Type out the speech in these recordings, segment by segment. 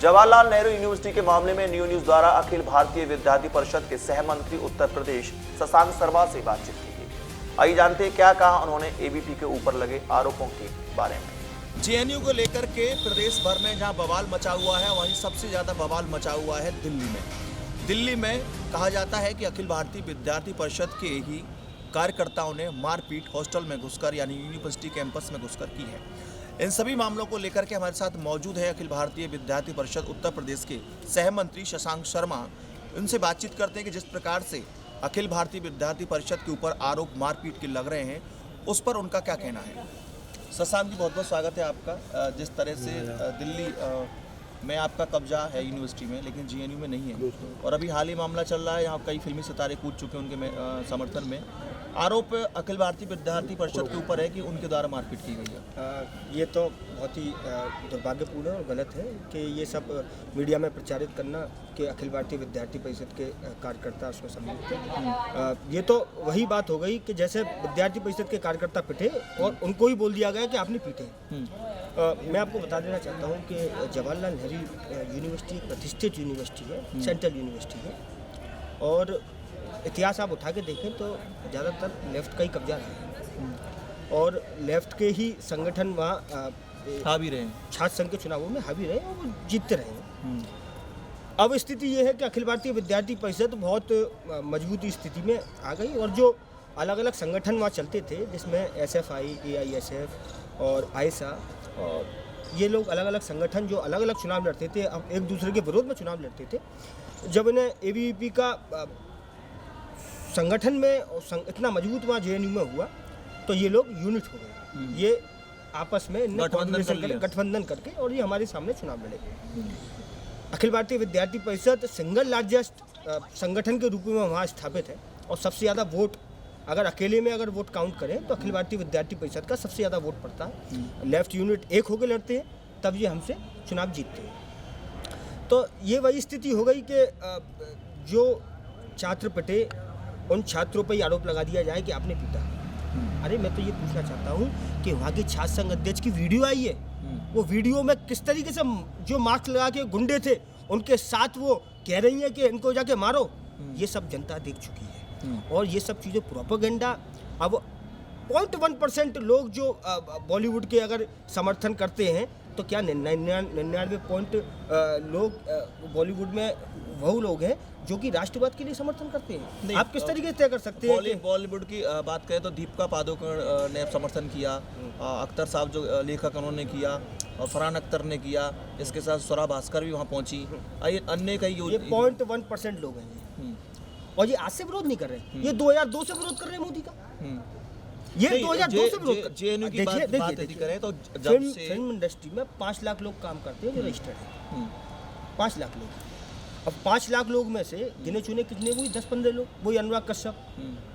Jawaharlal Nehru university के मामले में न्यू न्यूज द्वारा अखिल भारतीय विद्यार्थी परिषद के सह मंत्री उत्तर प्रदेश शशांक शर्मा से बातचीत की गई। आइए जानते हैं क्या कहा उन्होंने एबीपी के ऊपर लगे आरोपों के बारे में। जेएनयू को लेकर के प्रदेश भर में जहां बवाल मचा हुआ है, वहीं सबसे ज्यादा बवाल मचा हुआ है दिल्ली में। दिल्ली में कहा जाता है कि अखिल भारतीय विद्यार्थी परिषद के ही कार्यकर्ताओं ने मारपीट हॉस्टल में घुसकर यानी यूनिवर्सिटी कैंपस में घुसकर की है। इन सभी मामलों को लेकर के हमारे साथ मौजूद है अखिल भारतीय विद्यार्थी परिषद उत्तर प्रदेश के सह मंत्री शशांक शर्मा। उनसे बातचीत करते हैं कि जिस प्रकार से अखिल भारतीय विद्यार्थी परिषद के ऊपर आरोप मारपीट के लग रहे हैं, उस पर उनका क्या कहना है। शशांक जी, बहुत बहुत स्वागत है आपका। जिस तरह से दिल्ली में आपका कब्जा है यूनिवर्सिटी में, लेकिन जेएनयू में नहीं है, और अभी हाल ही मामला चल रहा है, यहाँ कई फिल्मी सितारे कूद चुके हैं उनके समर्थन में। आरोप अखिल भारतीय विद्यार्थी परिषद के ऊपर है कि उनके द्वारा मारपीट की गई है। ये तो बहुत ही दुर्भाग्यपूर्ण और गलत है कि ये सब मीडिया में प्रचारित करना कि अखिल भारतीय विद्यार्थी परिषद के कार्यकर्ता उसमें सम्मिलित हैं। ये तो वही बात हो गई कि जैसे विद्यार्थी परिषद के कार्यकर्ता पिटे और उनको ही बोल दिया गया कि आपने पीटे। मैं आपको बता देना चाहता हूँ कि जवाहरलाल नेहरू यूनिवर्सिटी एक प्रतिष्ठित यूनिवर्सिटी है, सेंट्रल यूनिवर्सिटी है, और इतिहास आप उठा के देखें तो ज़्यादातर लेफ्ट का ही कब्जा रहा है और लेफ्ट के ही संगठन वहाँ हावी रहे, छात्र संघ के चुनावों में हावी रहे और वो जीतते रहे। अब स्थिति ये है कि अखिल भारतीय विद्यार्थी परिषद बहुत मजबूत स्थिति में आ गई और जो अलग अलग संगठन वहाँ चलते थे, जिसमें एसएफआई, एआईएसएफ और आयसा, और ये लोग अलग अलग संगठन जो अलग अलग चुनाव लड़ते थे, अब एक दूसरे के विरोध में चुनाव लड़ते थे। जब इन्हें एबीवीपी का संगठन में इतना मजबूत वहाँ जेएनयू में हुआ तो ये लोग यूनिट हो गए। ये आपस में गठबंधन करके और ये हमारे सामने चुनाव लड़े। अखिल भारतीय विद्यार्थी परिषद सिंगल लार्जेस्ट संगठन के रूप में वहाँ स्थापित है और सबसे ज़्यादा वोट, अगर अकेले में अगर वोट काउंट करें तो अखिल भारतीय विद्यार्थी परिषद का सबसे ज़्यादा वोट पड़ता है। लेफ्ट यूनिट एक होकर लड़ते हैं, तब ये हमसे चुनाव जीतते हैं। तो ये वही स्थिति हो गई कि जो छात्र पिटे उन छात्रों पर ही आरोप लगा दिया जाए कि आपने पीटा। अरे मैं तो ये पूछना चाहता हूँ कि वहाँ के छात्र संघ अध्यक्ष की वीडियो आई है, वो वीडियो में किस तरीके से जो मास्क लगा के गुंडे थे उनके साथ वो कह रही है कि इनको जाके मारो, ये सब जनता देख चुकी है। और ये सब चीज़ें प्रोपेगेंडा। अब 0.1% लोग जो बॉलीवुड के अगर समर्थन करते हैं तो क्या 99 लोग बॉलीवुड में वो लोग हैं जो कि राष्ट्रवाद के लिए समर्थन करते हैं। आप किस तरीके से तय कर सकते हैं? बॉलीवुड की बात करें तो दीपिका पादुकोण ने समर्थन किया, अख्तर साहब जो लेखक उन्होंने किया, और फरहान अख्तर ने किया, इसके साथ स्वरा भास्कर भी वहाँ पहुँची, अन्य कई। ये 0.1% लोग हैं और ये आज से विरोध नहीं कर रहे, ये 2002 से विरोध कर रहे हैं मोदी का। ये 2002 से विरोध। जेएनयू की बात करें तो फिल्म इंडस्ट्री में 5 लाख लोग काम करते हैं जो रजिस्टर्ड है, 5 लाख लोग। अब 5 लाख लोग में से गिने चुने कितने, वही 10-15 लोग, वही अनुराग कश्यप,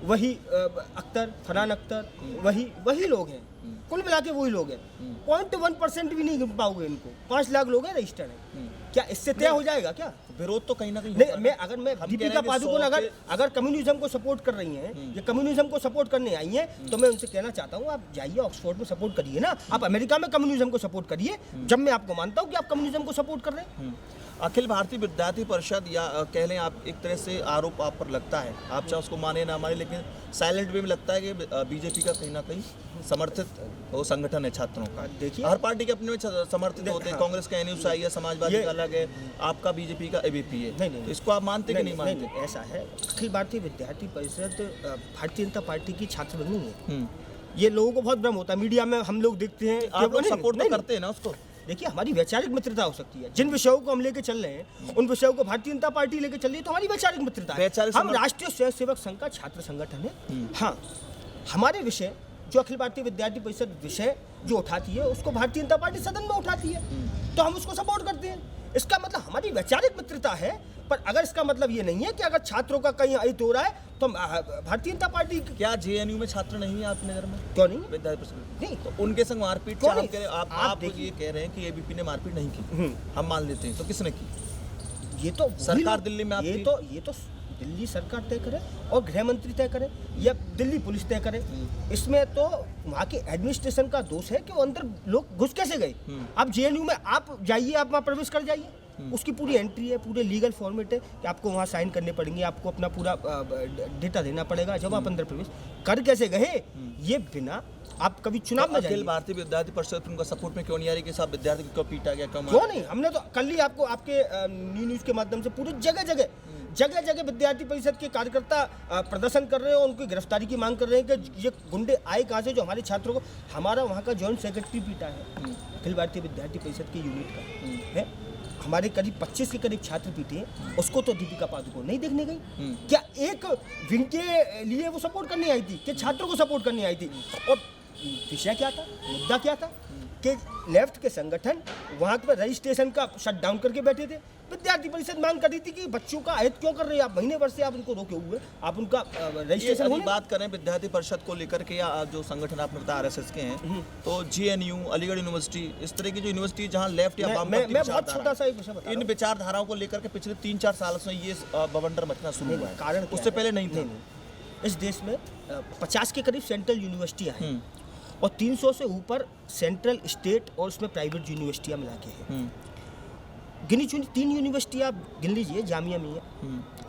वही अख्तर, फरहान अख्तर, वही लोग हैं, कुल मिला के वही लोग हैं। 0.1% भी नहीं गिन पाओगे इनको। 5 लाख लोग हैं रजिस्टर्ड हैं। क्या इससे तय हो जाएगा क्या? विरोध तो कहीं ना कहीं नहीं। अगर दीपिका पादुकोण अगर कम्युनिज्म को सपोर्ट कर रही हैं, ये कम्युनिज्म को सपोर्ट करने आई हैं, तो मैं उनसे कहना चाहता हूँ आप जाइए ऑक्सफोर्ड में सपोर्ट करिए ना, आप अमेरिका में कम्युनिज्म को सपोर्ट करिए, जब मैं आपको मानता हूँ कि आप कम्युनिज्म को सपोर्ट कर रहे हैं। अखिल भारतीय विद्यार्थी परिषद, या कह लें आप, एक तरह से आरोप आप पर लगता है, आप चाहे उसको माने ना माने, लेकिन साइलेंट वे में लगता है कि बीजेपी का कहीं ना कहीं समर्थित वो संगठन है छात्रों का। देखिए, हर पार्टी के अपने में समर्थित होते हैं। कांग्रेस का एनयूसीआई है, समाजवादी का अलग है, आपका बीजेपी का एबीपी है। नहीं, तो इसको आप मानते कि नहीं मानते? ऐसा है, अखिल भारतीय विद्यार्थी परिषद भारतीय जनता पार्टी की छात्र बनी है। ये लोगों को बहुत भ्रम होता है, मीडिया में हम लोग देखते हैं, आप लोग सपोर्ट नहीं करते हैं ना उसको। देखिए, हमारी वैचारिक मित्रता हो सकती है, जिन विषयों को हम लेके चल रहे हैं उन विषयों को भारतीय जनता पार्टी लेके चल रही है, तो हमारी वैचारिक मित्रता है। हम राष्ट्रीय स्वयंसेवक संघ का छात्र संगठन है। हाँ, हमारे विषय जो अखिल भारतीय विद्यार्थी परिषद विषय जो उठाती है उसको भारतीय जनता पार्टी सदन में उठाती है, तो हम उसको सपोर्ट करते हैं। इसका मतलब हमारी वैचारिक मित्रता है, पर अगर इसका मतलब ये नहीं है कि अगर छात्रों का कहीं अहित हो रहा है तो भारतीय जनता पार्टी। क्या जेएनयू में छात्र नहीं है आपके नगर में? क्यों नहीं? विद्यार्थी परिषद नहीं, तो उनके संग मारपीट क्यों आप नहीं? ये कह रहे हैं कि एबीपी ने मारपीट नहीं की, हम मान लेते हैं, तो किसने की? ये तो सरकार दिल्ली में ये तो दिल्ली सरकार तय करे और गृह मंत्री तय करे या दिल्ली पुलिस तय करे। इसमें तो वहाँ के एडमिनिस्ट्रेशन का दोष है कि वो अंदर लोग घुस कैसे गए। आप जेएनयू में आप जाइए, आप वहाँ प्रवेश कर जाइए, उसकी पूरी एंट्री है, पूरे लीगल फॉर्मेट है कि आपको वहाँ साइन करने पड़ेंगे, आपको अपना पूरा डेटा देना पड़ेगा जब आप अंदर प्रवेश कर कैसे गए, ये बिना आप कभी चुनाव में अखिल जाइए। भारतीय विद्यार्थी परिषद उनका सपोर्ट में क्यों नहीं आ रही कि साहब विद्यार्थी को क्यों पीटा गया, क्यों नहीं, हमने तो कल ही आपको आपके न्यूज़ के माध्यम से पूरे जगह जगह विद्यार्थी परिषद के कार्यकर्ता प्रदर्शन कर रहे हैं और उनकी गिरफ्तारी की मांग कर रहे हैं कि ये गुंडे आए कहाँ से जो हमारे छात्रों को, हमारा वहाँ का जॉइंट सेक्रेटरी पीटा है अखिल भारतीय विद्यार्थी परिषद के यूनिट का है, हमारे करीब 25 के करीब छात्र पीटे हैं, उसको तो दीपिका पादुकोण नहीं देखने गई। क्या एक विंग के लिए वो सपोर्ट करने आई थी कि छात्रों को सपोर्ट करने आई थी? और विषय क्या था, मुद्दा क्या था कि लेफ्ट के संगठन वहाँ पर रजिस्ट्रेशन का शट डाउन करके बैठे थे। विद्यार्थी परिषद मांग कर रही थी कि बच्चों का अहित क्यों कर रहे हैं आप, महीने भर से आप उनको रोके हुए, आप उनका रजिस्ट्रेशन होने। बात करें विद्यार्थी परिषद को लेकर के या जो संगठन आपने बताया आरएसएस के हैं, तो जेएनयू, अलीगढ़ यूनिवर्सिटी, इस तरह की जो यूनिवर्सिटी जहां लेफ्ट या मैं बहुत छोटा सा एक विषय बता रहा हूं। इन विचारधाराओं को लेकर के पिछले 3-4 साल से ये बवंडर मचना शुरू हुआ है, कारण उससे पहले नहीं था। इस देश में 50 के करीब सेंट्रल यूनिवर्सिटियां हैं और 300 से ऊपर सेंट्रल, स्टेट और उसमें प्राइवेट यूनिवर्सिटियां मिला के हैं। गिनी चुनी 3 यूनिवर्सिटियां आप गिन लीजिए, जामिया मिल्लिया,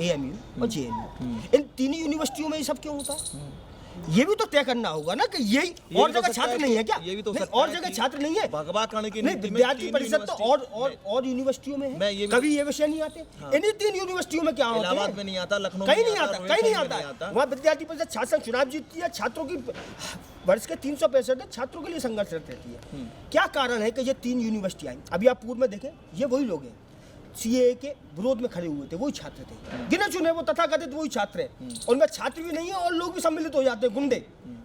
एएमयू और जेएनयू, इन 3 यूनिवर्सिटियों में ये सब क्यों होता है? ये भी तो तय करना होगा ना कि यही और जगह छात्र नहीं है क्या? ये भी तो और जगह छात्र नहीं है, भगवा कर्ण की नहीं विद्यार्थी परिषद तो और यूनिवर्सिटियों में है, कभी ये विषय नहीं आते। इन्हीं 3 यूनिवर्सिटियों में क्या होता है? इलाहाबाद में नहीं आता, लखनऊ कहीं नहीं आता। वहाँ विद्यार्थी परिषद छात्र संघ चुनाव जीतती है, छात्रों की वर्ष के 365 छात्रों के लिए संघर्षरत रहती है। क्या कारण है कि ये 3 यूनिवर्सिटियां आई? अभी आप पूर्व में देखें, ये वही लोग हैं सीएए के विरोध में खड़े हुए थे, वही छात्र थे, गिने चुने वो तथाकथित वही छात्र हैं, उनमें छात्र भी नहीं है और लोग भी सम्मिलित हो जाते हैं,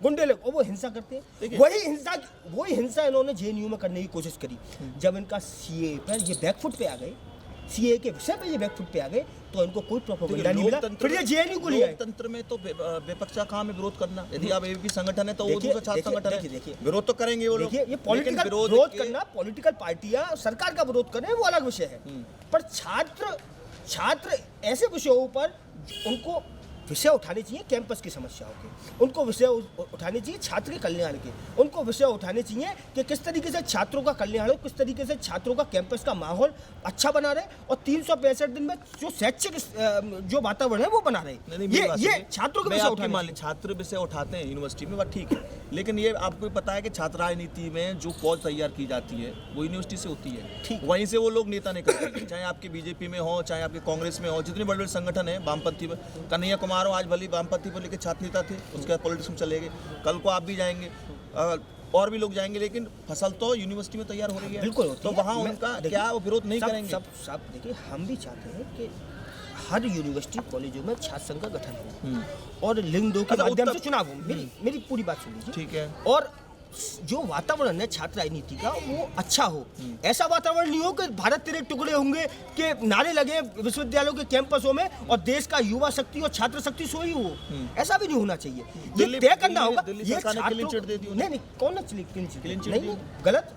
गुंडे लोग, और वो हिंसा करते हैं। वही हिंसा इन्होंने जेएनयू में करने की कोशिश करी। जब इनका सीएए पर ये बैकफुट पे आ गए, सीएए के विषय पे ये बैकफुट पे आ गए, तो इनको कोई प्रोपेगेंडा नहीं मिला, फिर ये जेएनयू को लिया। लोकतंत्र में तो विपक्ष का काम है विरोध करना। यदि आप एबीपी संगठन है तो वो दूसरा छात्र संगठन है, देखिए विरोध तो करेंगे वो लोग। ये पॉलिटिकल विरोध करना, पॉलिटिकल पार्टियां सरकार का विरोध कर रहे हैं, वो अलग विषय है, पर छात्र ऐसे विषयों पर उनको विषय उठाने चाहिए, कैंपस की समस्याओं के, उनको विषय उठाने चाहिए छात्र के कल्याण के, उनको विषय उठाने चाहिए कि किस तरीके से छात्रों का कल्याण हो, किस तरीके से छात्रों का कैंपस का माहौल अच्छा बना रहे और 365 दिन में जो शैक्षिक जो वातावरण है वो बना रहे। ये छात्रों के विषय उठाने, छात्र विषय उठाते हैं यूनिवर्सिटी में, बात ठीक है, लेकिन ये आपको पता है कि छात्र राजनीति में जो फौज तैयार की जाती है वो यूनिवर्सिटी से होती है, वहीं से वो लोग नेता निकलते हैं, चाहे आपके बीजेपी में हो, चाहे आपके कांग्रेस में हो, जितने बड़े बड़े संगठन है वामपंथी में, कन्हैया कुमार आज भले वामपंथी को लेकर छात्र नेता थे, उसके बाद पॉलिटिक्स में चले गए, कल को आप भी जाएंगे और भी लोग जाएंगे, लेकिन फसल तो यूनिवर्सिटी में तैयार हो रही है, बिल्कुल, तो वहाँ उनका क्या वो विरोध नहीं करेंगे? सब देखिए, हम भी चाहते हैं कि हर यूनिवर्सिटी कॉलेजों में छात्र संघ का गठन हो और लिंग 2 के माध्यम से चुनाव हो। मेरी पूरी बात सुन लीजिए, ठीक है, और जो वातावरण है छात्र राजनीति का वो अच्छा हो। ऐसा वातावरण नहीं हो कि भारत तेरे टुकड़े होंगे के नारे लगे विश्वविद्यालयों के कैंपसों में और देश का युवा शक्ति और छात्र शक्ति सोई हो, ऐसा भी नहीं होना चाहिए। ये तय करना होगा। ये नहीं, कौन नहीं,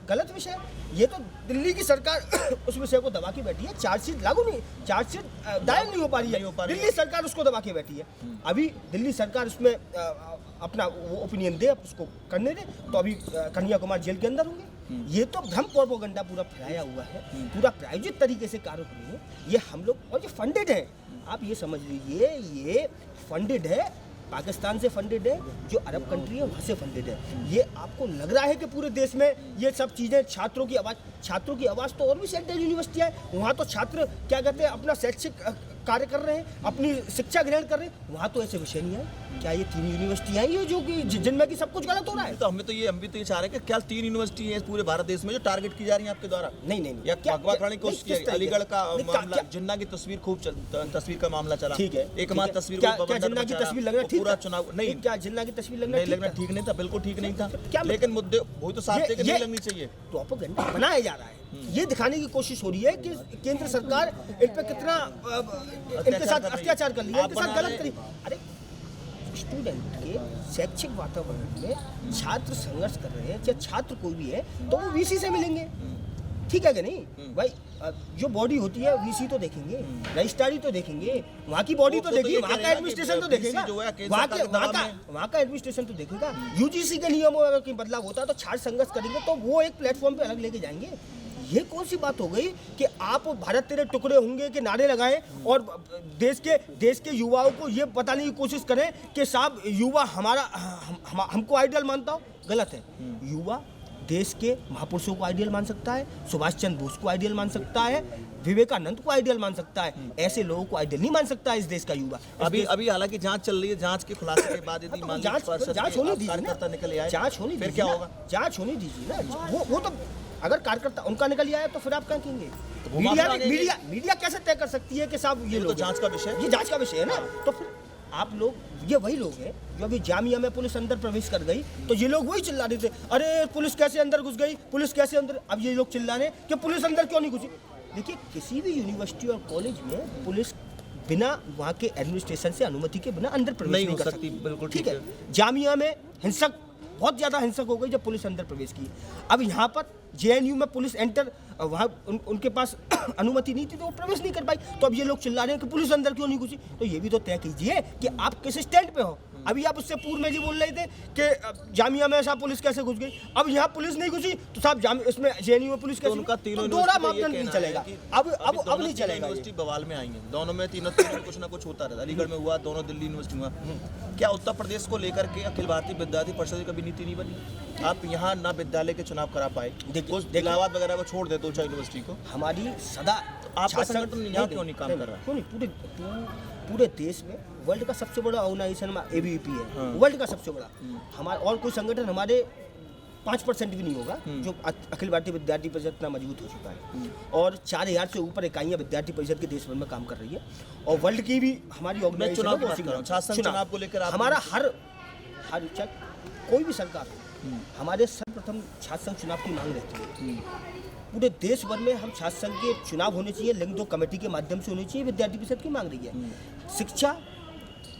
गलत विषय। ये तो दिल्ली की सरकार उस विषय को दबा के बैठी है, चार्जशीट लागू नहीं, चार्जशीट दायर नहीं हो पा रही है, दिल्ली सरकार उसको दबा के बैठी है। अभी दिल्ली सरकार उसमें अपना वो ओपिनियन दे, उसको करने दे, तो अभी कन्हैया कुमार जेल के अंदर होंगे। ये तो भ्रम प्रोपेगेंडा पूरा फैलाया हुआ है, पूरा प्रायोजित तरीके से कार्य हो रही है। ये हम लोग, और ये फंडेड है, आप ये समझ लीजिए, ये फंडेड है, पाकिस्तान से फंडेड है, जो अरब कंट्री है वहाँ से फंडेड है। ये आपको लग रहा है कि पूरे देश में ये सब चीज़ें, छात्रों की आवाज़ तो और भी सेंट्रल यूनिवर्सिटियाँ हैं, वहाँ तो छात्र क्या कहते हैं अपना शैक्षिक कार्य कर रहे हैं, अपनी शिक्षा ग्रहण कर रहे हैं, वहाँ तो ऐसे विषय नहीं है। क्या ये 3 यूनिवर्सिटियाँ हैं जो कि जिनमें कि सब कुछ गलत हो रहा है? तो हम भी तो ये चाह रहे हैं कि क्या 3 यूनिवर्सिटी है पूरे भारत देश में जो टारगेट की जा रही है आपके द्वारा? नहीं, या भगवा करने की कोशिश की, अलीगढ़ का मामला, जिन्ना की तस्वीर तस्वीर का मामला चला, ठीक है, एकमात्र तस्वीर, क्या जिन्ना की तस्वीर लगना ठीक, पूरा चुनाव नहीं, क्या जिन्ना की तस्वीर लगना ठीक नहीं था, बिल्कुल ठीक नहीं था, लेकिन मुद्दे वही तो साफ थे कि नहीं लगनी चाहिए। प्रोपेगेंडा बनाया जा रहा है, ये दिखाने की कोशिश हो रही है कि केंद्र सरकार इन पे कितना इनके साथ अत्याचार कर लिया, इनके साथ गलत करी। अरे स्टूडेंट के शैक्षिक वातावरण में छात्र संघर्ष कर रहे हैं, चाहे छात्र कोई भी है, तो वो वीसी से मिलेंगे, ठीक है कि नहीं भाई? जो बॉडी होती है वीसी तो देखेंगे, रजिस्ट्रारी तो देखेंगे, वहाँ की बॉडी तो देखिए, वहाँ का एडमिनिस्ट्रेशन तो देखेगा, वहाँ का एडमिनिस्ट्रेशन तो देखेगा। यूजीसी के नियमों में अगर कोई बदलाव होता है तो छात्र संघर्ष करेंगे, तो वो एक प्लेटफॉर्म पे अलग लेके जाएंगे। ये कौन सी बात हो गई कि आप भारत तेरे टुकड़े होंगे के नारे लगाएं और देश के युवाओं को ये बताने की कोशिश करें कि साहब युवा हमको आइडियल मानता हो? गलत है। युवा देश के महापुरुषों को आइडियल मान सकता है, सुभाष चंद्र बोस को आइडियल मान सकता है, विवेकानंद को आइडियल मान सकता है। ऐसे लोगों को आइडियल नहीं मान सकता है इस देश का युवा। अभी हालांकि जांच चल रही है, जांच के खुलासे के बाद यदि मान लीजिए जांच होनी दीजिए कार्यकर्ता निकल आए, जांच होनी फिर क्या होगा? जांच होनी दीजिए ना। वो तो अगर कार्यकर्ता उनका निकल आया तो फिर आप क्या कहेंगे? मीडिया कैसे तय कर सकती है कि साहब ये तो जांच का विषय, ये जांच का विषय है ना। तो फिर आप लोग, ये वही लोग हैं जो अभी जामिया में पुलिस अंदर प्रवेश कर गई तो ये लोग वही चिल्ला रहे थे, अरे पुलिस कैसे अंदर घुस गई, पुलिस कैसे अंदर। अब ये लोग चिल्ला रहे हैं कि पुलिस अंदर क्यों नहीं घुसी। देखिए, किसी भी यूनिवर्सिटी और कॉलेज में पुलिस बिना वहाँ के एडमिनिस्ट्रेशन से अनुमति के बिना अंदर प्रवेश नहीं कर सकती। बिल्कुल ठीक है। जामिया में बहुत ज़्यादा हिंसक हो गई जब पुलिस अंदर प्रवेश की। अब यहाँ पर जेएनयू में पुलिस एंटर, वहाँ उनके पास अनुमति नहीं थी तो वो प्रवेश नहीं कर पाई। तो अब ये लोग चिल्ला रहे हैं कि पुलिस अंदर क्यों नहीं घुसी। तो ये भी तो तय कीजिए कि आप किस स्टैंड पे हो। अभी आप उससे पूर्व में जी बोल रहे थे कि जामिया में साहब पुलिस कैसे घुस गई, अब यहाँ पुलिस नहीं घुसी तो साहब इसमें जेएनयू में पुलिस कैसे? उनका तीनों दोहरा मापदंड नहीं चलेगा। अब नहीं चलेगा। यूनिवर्सिटी बवाल में आएंगे, दोनों में तीनों कुछ ना कुछ होता रहता। अलीगढ़ में हुआ, दोनों दिल्ली यूनिवर्सिटी हुआ। क्या उत्तर प्रदेश को लेकर के अखिल भारतीय विद्यार्थी परिषद की कभी नीति नहीं बनी? आप यहाँ ना विद्यालय के चुनाव करा पाए, इलाहाबाद वगैरह को छोड़ दे, दो चार यूनिवर्सिटी को। हमारी सदा आपका संगठन यहाँ क्यों नहीं काम कर रहा? क्यों नहीं? पूरे देश में वर्ल्ड का सबसे बड़ा ऑर्गेनाइजेशन एबीवीपी है। वर्ल्ड का सबसे बड़ा। हमारा और कोई संगठन हमारे 5% भी नहीं होगा जो अखिल भारतीय विद्यार्थी परिषद इतना मजबूत हो चुका है। और 4000 से ऊपर इकाइयां विद्यार्थी परिषद के देश भर में काम कर रही है। और वर्ल्ड की भी हमारी ऑर्गेनाइजेशन चुनाव को लेकर हमारा हर कोई भी सरकार हो, हमारे सर्वप्रथम छात्र संघ चुनाव की मांग रहती है। पूरे देश भर में हम छात्र संघ के चुनाव होने चाहिए, लिंग 2 कमेटी के माध्यम से होने चाहिए, विद्यार्थी परिषद की मांग रही है।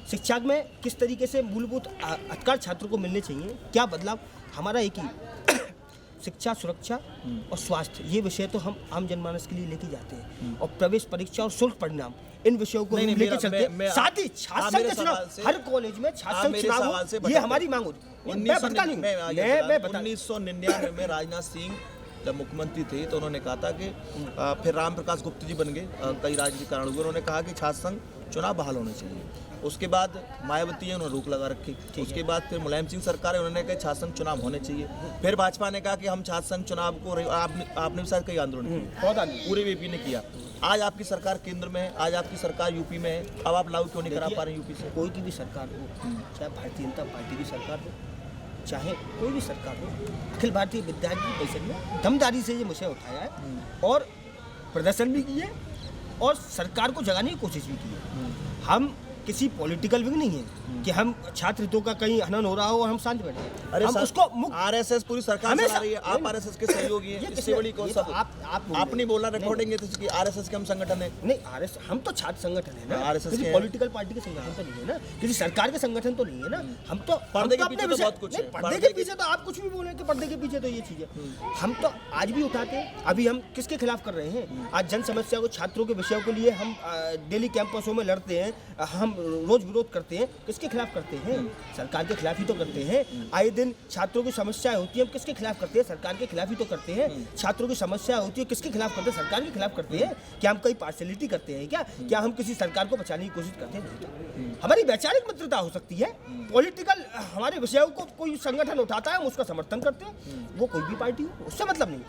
शिक्षा में किस तरीके से मूलभूत अधिकार छात्रों को मिलने चाहिए, क्या बदलाव, हमारा एक ही शिक्षा, सुरक्षा और स्वास्थ्य, ये विषय तो हम आम जनमानस के लिए लेके जाते हैं। और प्रवेश परीक्षा और शुल्क परिणाम, इन विषयों को लेके चलते हैं। साथ ही छात्र संघ के चुनाव, हर कॉलेज में छात्र संघ चुनाव हो, ये हमारी मांग होती है। 1999 में राजनाथ सिंह जब मुख्यमंत्री थे तो उन्होंने कहा था कि फिर राम प्रकाश गुप्ता जी बन गए, कई राजनीतिक कारण हुए, उन्होंने कहा कि छात्र संघ चुनाव बहाल होने चाहिए। उसके बाद मायावती है, उन्होंने रोक लगा रखी। उसके बाद फिर मुलायम सिंह सरकार है, उन्होंने कहा छात्र संघ चुनाव होने चाहिए। फिर भाजपा ने कहा कि हम छात्र संघ चुनाव को, आपने भी शायद कई आंदोलन किए, पूरे वीपी ने किया। आज आपकी सरकार केंद्र में है, आज आपकी सरकार यूपी में है, अब आप लागू क्यों नहीं करा पा रहे यूपी से? कोई की भी सरकार हो, चाहे भारतीय जनता पार्टी की सरकार हो, चाहे कोई भी सरकार हो, अखिल भारतीय विद्यार्थी परिषद ने दमदारी से ये विषय उठाया है और प्रदर्शन भी किए और सरकार को जगाने की कोशिश भी की है। हम किसी पॉलिटिकल विंग नहीं है कि हम छात्र हितों का कहीं हनन हो रहा हो और हम शांत बैठे। अरे हम उसको आरएसएस पूरी सरकार चला रही है, आप आरएसएस के सहयोगी हैं, इससे बड़ी कौन सा? आप नहीं बोलना, रिकॉर्डिंग है कि आरएसएस के हम संगठन है। नहीं, आरएसएस हम तो छात्र संगठन है ना, आरएसएस किसी पॉलिटिकल पार्टी के संगठन तो नहीं है ना, किसी सरकार के संगठन तो नहीं है ना। हम तो पर्दे के पीछे तो बहुत कुछ है। पर्दे के पीछे तो आप कुछ भी बोले कि पर्दे के पीछे तो ये चीज है। हम तो आज भी उठाते हैं। अभी हम किसके खिलाफ कर रहे हैं? आज जन समस्या को, छात्रों के विषयों के लिए हम डेली कैंपसों में लड़ते हैं, हम रोज विरोध करते हैं। किसके खिलाफ करते हैं? सरकार के खिलाफ ही तो करते हैं। आए दिन छात्रों की समस्याएं होती है, हम किसके खिलाफ करते हैं? सरकार के खिलाफ ही तो करते हैं। छात्रों की समस्या होती है, किसके खिलाफ करते हैं? सरकार के खिलाफ करते हैं। क्या हम कोई पार्शलिटी करते हैं? क्या हम किसी सरकार को बचाने की कोशिश करते हैं? हमारी वैचारिक मित्रता हो सकती है, पॉलिटिकल हमारे विषयों को कोई संगठन उठाता है, हम उसका समर्थन करते हैं, वो कोई भी पार्टी हो, उससे मतलब नहीं।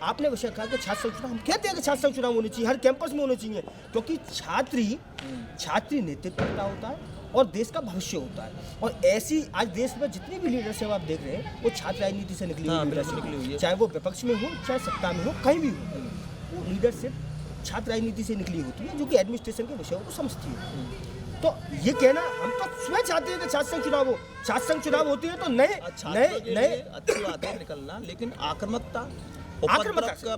आपने विषय कहा कि छात्र संघ चुनाव, हम कहते हैं कि छात्र संघ चुनाव होने चाहिए, हर कैंपस में होने चाहिए, क्योंकि छात्री नेतृत्व होता है और देश का भविष्य होता है। और ऐसी आज देश में जितनी भी लीडरशिप आप देख रहे हैं वो छात्र राजनीति से निकली हुई है, चाहे वो विपक्ष में हो, चाहे सत्ता में हो, कहीं भी हो, वो लीडरशिप छात्र राजनीति से निकली होती है, जो कि एडमिनिस्ट्रेशन के विषयों को समझती है। तो ये कहना, हम तो स्वयं चाहते हैं कि छात्र संघ चुनाव हो। छात्र संघ चुनाव होती है तो नए अच्छी बात है निकलना, लेकिन आक्रामकता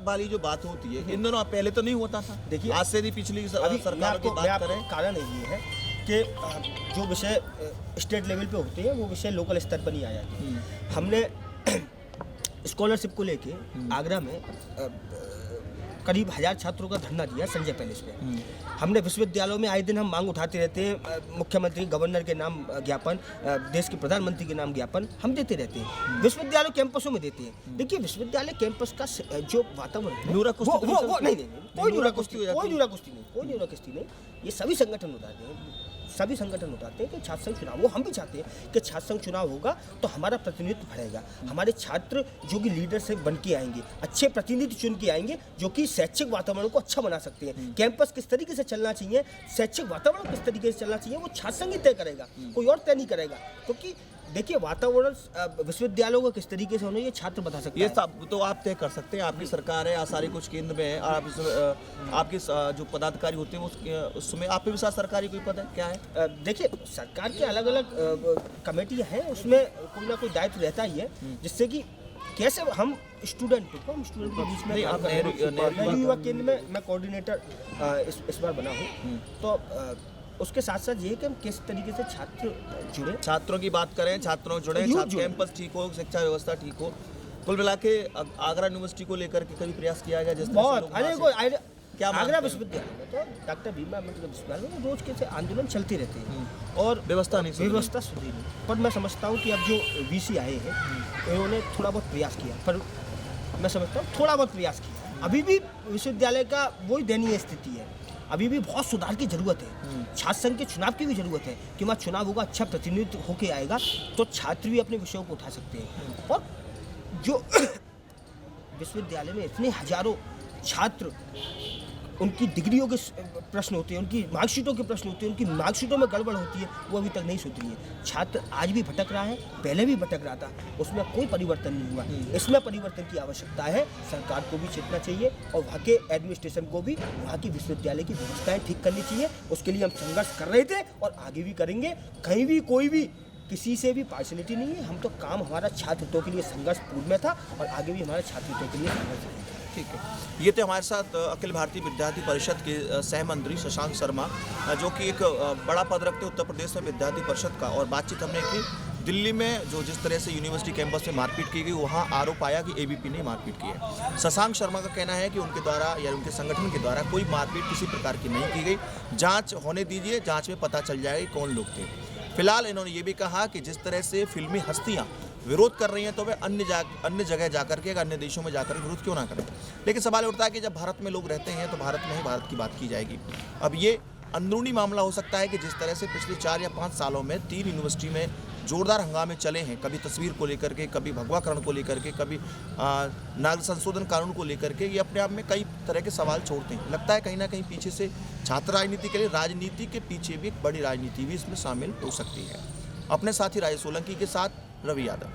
वाली जो बात होती है, इन दोनों पहले तो नहीं होता था। देखिए, आज से भी पिछली सरकार की बात करें, कारण ये है कि जो विषय स्टेट लेवल पे होते हैं वो विषय लोकल स्तर पर नहीं आ जाते। हमने स्कॉलरशिप को लेके आगरा में करीब 1000 छात्रों का धरना दिया संजय पैलेस पे। हमने विश्वविद्यालयों में आए दिन हम मांग उठाते रहते हैं, मुख्यमंत्री गवर्नर के नाम ज्ञापन, देश के प्रधानमंत्री के नाम ज्ञापन हम देते रहते हैं, विश्वविद्यालय कैंपसों में देते हैं। देखिए विश्वविद्यालय कैंपस का जो वातावरण है न्यूरा कुश्ती नहीं, कोई न्यूरा कुश्ती नहीं, ये सभी संगठन उठाते हैं, सभी संगठन उठाते हैं कि छात्र संघ चुनाव, वो हम भी चाहते हैं कि छात्र संघ चुनाव होगा तो हमारा प्रतिनिधित्व बढ़ेगा, हमारे छात्र जो कि लीडर से बन के आएंगे, अच्छे प्रतिनिधि चुन के आएंगे जो कि शैक्षिक वातावरण को अच्छा बना सकते हैं। कैंपस किस तरीके से चलना चाहिए, शैक्षिक वातावरण किस तरीके से चलना चाहिए, वो छात्र संघ ही तय करेगा, कोई और तय नहीं करेगा। क्योंकि देखिए वातावरण विश्वविद्यालयों का किस तरीके से होना ये छात्र बता सकते हैं। ये सब तो आप तय कर सकते हैं, आपकी सरकार है, सारी कुछ केंद्र में है, और आपके जो पदाधिकारी होते हैं उसमें आपके भी साथ सरकारी कोई पद है क्या है? देखिए सरकार के अलग अलग कमेटियाँ हैं, उसमें कोई ना कोई दायित्व रहता ही है, जिससे कि कैसे हम स्टूडेंट के बीच में नेहरू युवा केंद्र में मैं कोऑर्डिनेटर इस बार बना हूँ। तो उसके साथ साथ ये कि हम किस तरीके से छात्र जुड़े, छात्रों की बात करें, छात्रों जुड़े, कैंपस ठीक हो, शिक्षा व्यवस्था ठीक हो, कुल मिला के आगरा यूनिवर्सिटी को लेकर के कभी प्रयास किया गया? जिस बहुत क्या आगरा विश्वविद्यालय में तो डॉक्टर भीमराव अम्बेडकर विश्वविद्यालय में रोज के आंदोलन चलते रहते हैं और व्यवस्था सुधरी नहीं। पर मैं समझता हूँ कि अब जो वीसी आए हैं इन्होंने थोड़ा बहुत प्रयास किया, पर मैं समझता हूँ थोड़ा बहुत प्रयास किया, अभी भी विश्वविद्यालय का वही दयनीय स्थिति है, अभी भी बहुत सुधार की जरूरत है। छात्र संघ के चुनाव की भी जरूरत है कि वहाँ चुनाव होगा, अच्छा प्रतिनिधित्व होके आएगा तो छात्र भी अपने विषयों को उठा सकते हैं। और जो विश्वविद्यालय में इतने हजारों छात्र, उनकी डिग्रियों के प्रश्न होते हैं, उनकी मार्कशीटों के प्रश्न होते हैं, उनकी मार्कशीटों में गड़बड़ होती है, वो अभी तक नहीं सुधरी है। छात्र आज भी भटक रहा है, पहले भी भटक रहा था, उसमें कोई परिवर्तन नहीं हुआ। इसमें परिवर्तन की आवश्यकता है, सरकार को भी चेतना चाहिए और वहाँ के एडमिनिस्ट्रेशन को भी वहाँ की विश्वविद्यालय की व्यवस्थाएँ ठीक करनी चाहिए। उसके लिए हम संघर्ष कर रहे थे और आगे भी करेंगे। कहीं भी कोई भी किसी से भी पार्शलिटी नहीं है, हम तो काम हमारा छात्र हितों के लिए संघर्ष पूर्व में था और आगे भी हमारे छात्र हितों के लिए संघर्ष रहेगा। ठीक है, ये थे हमारे साथ अखिल भारतीय विद्यार्थी परिषद के सहमंत्री शशांक शर्मा, जो कि एक बड़ा पद रखते उत्तर प्रदेश में विद्यार्थी परिषद का। और बातचीत हमने की दिल्ली में जो जिस तरह से यूनिवर्सिटी कैंपस में मारपीट की गई, वहाँ आरोप आया कि एबीपी ने मारपीट की है। शशांक शर्मा का कहना है कि उनके द्वारा या उनके संगठन के द्वारा कोई मारपीट किसी प्रकार की नहीं की गई। जाँच होने दीजिए, जाँच में पता चल जाएगा कौन लोग थे। फिलहाल इन्होंने ये भी कहा कि जिस तरह से फिल्मी हस्तियाँ विरोध कर रही हैं तो वे अन्य जगह जाकर के, अन्य देशों में जाकर विरोध क्यों ना करें। लेकिन सवाल उठता है कि जब भारत में लोग रहते हैं तो भारत में ही भारत की बात की जाएगी। अब ये अंदरूनी मामला हो सकता है कि जिस तरह से पिछले 4 या 5 सालों में 3 यूनिवर्सिटी में जोरदार हंगामे चले हैं, कभी तस्वीर को लेकर के, कभी भगवाकरण को लेकर के, कभी नागरिक संशोधन कानून को लेकर के, ये अपने आप में कई तरह के सवाल छोड़ते हैं। लगता है कहीं ना कहीं पीछे से छात्र राजनीति के लिए, राजनीति के पीछे भी एक बड़ी राजनीति भी इसमें शामिल हो सकती है। अपने साथी राजेश सोलंकी के साथ रवि यादव।